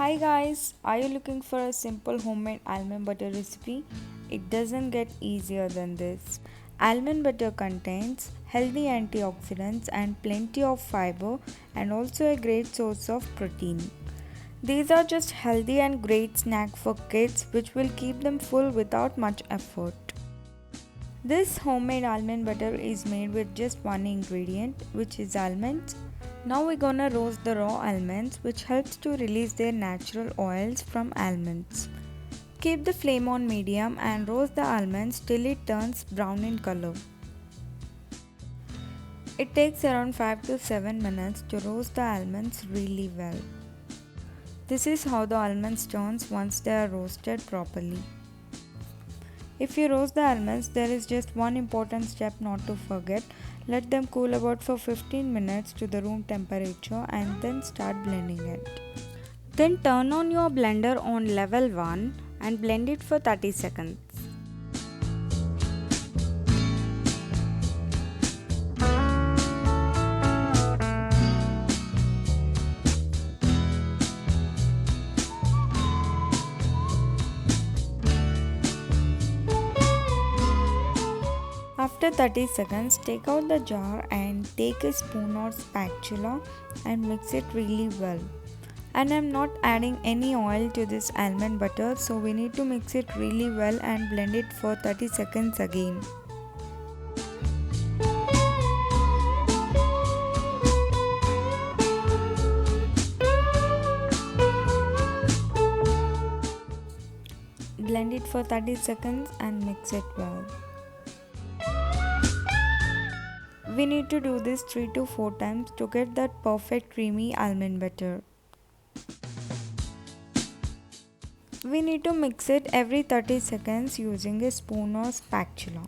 Hi guys, are you looking for a simple homemade almond butter recipe? It doesn't get easier than this. Almond butter contains healthy antioxidants and plenty of fiber and also a great source of protein. These are just healthy and great snack for kids which will keep them full without much effort. This homemade almond butter is made with just one ingredient, which is almonds. Now we're gonna roast the raw almonds, which helps to release their natural oils from almonds. Keep the flame on medium and roast the almonds till it turns brown in color. It takes around 5 to 7 minutes to roast the almonds really well. This is how the almonds turns once they are roasted properly. If you roast the almonds, there is just one important step not to forget. Let them cool about for 15 minutes to the room temperature and then start blending it. Then turn on your blender on level 1 and blend it for 30 seconds. After 30 seconds, take out the jar and take a spoon or spatula and mix it really well. And I'm not adding any oil to this almond butter, so we need to mix it really well and blend it for 30 seconds again. Blend it for 30 seconds and mix it well. We need to do this 3 to 4 times to get that perfect creamy almond butter. We need to mix it every 30 seconds using a spoon or spatula.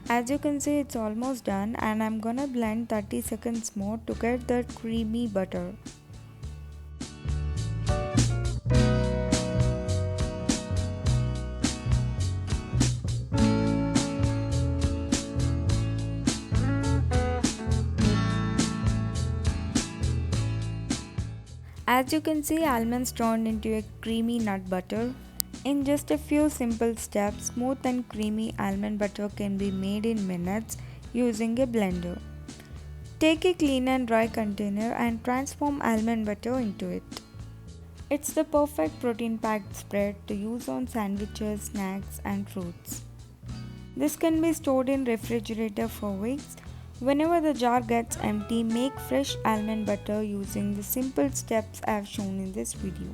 As you can see, it's almost done and I'm gonna blend 30 seconds more to get that creamy butter. As you can see, almonds turned into a creamy nut butter. In just a few simple steps, smooth and creamy almond butter can be made in minutes using a blender. Take a clean and dry container and transform almond butter into it. It's the perfect protein-packed spread to use on sandwiches, snacks and fruits. This can be stored in refrigerator for weeks. Whenever the jar gets empty, make fresh almond butter using the simple steps I have shown in this video.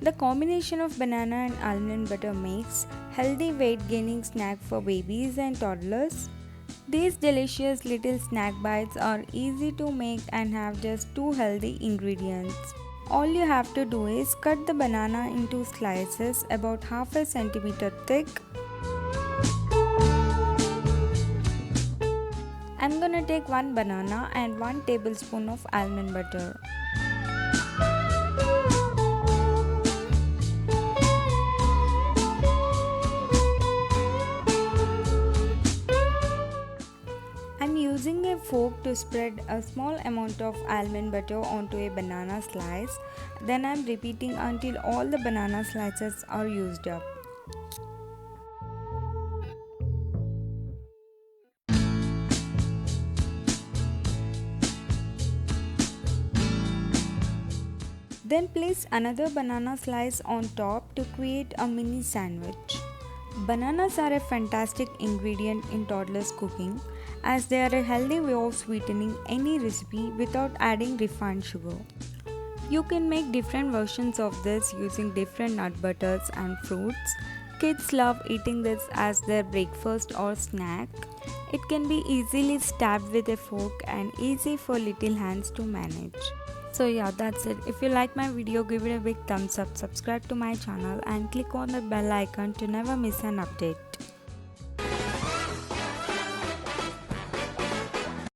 The combination of banana and almond butter makes healthy weight gaining snack for babies and toddlers. These delicious little snack bites are easy to make and have just 2 healthy ingredients. All you have to do is cut the banana into slices about half a centimeter thick. I'm gonna take 1 banana and 1 tablespoon of almond butter. I'm using a fork to spread a small amount of almond butter onto a banana slice. Then I'm repeating until all the banana slices are used up. Then place another banana slice on top to create a mini sandwich. Bananas are a fantastic ingredient in toddlers' cooking as they are a healthy way of sweetening any recipe without adding refined sugar. You can make different versions of this using different nut butters and fruits. Kids love eating this as their breakfast or snack. It can be easily stabbed with a fork and easy for little hands to manage. So yeah, that's it. If you like my video, give it a big thumbs up, subscribe to my channel and click on the bell icon to never miss an update.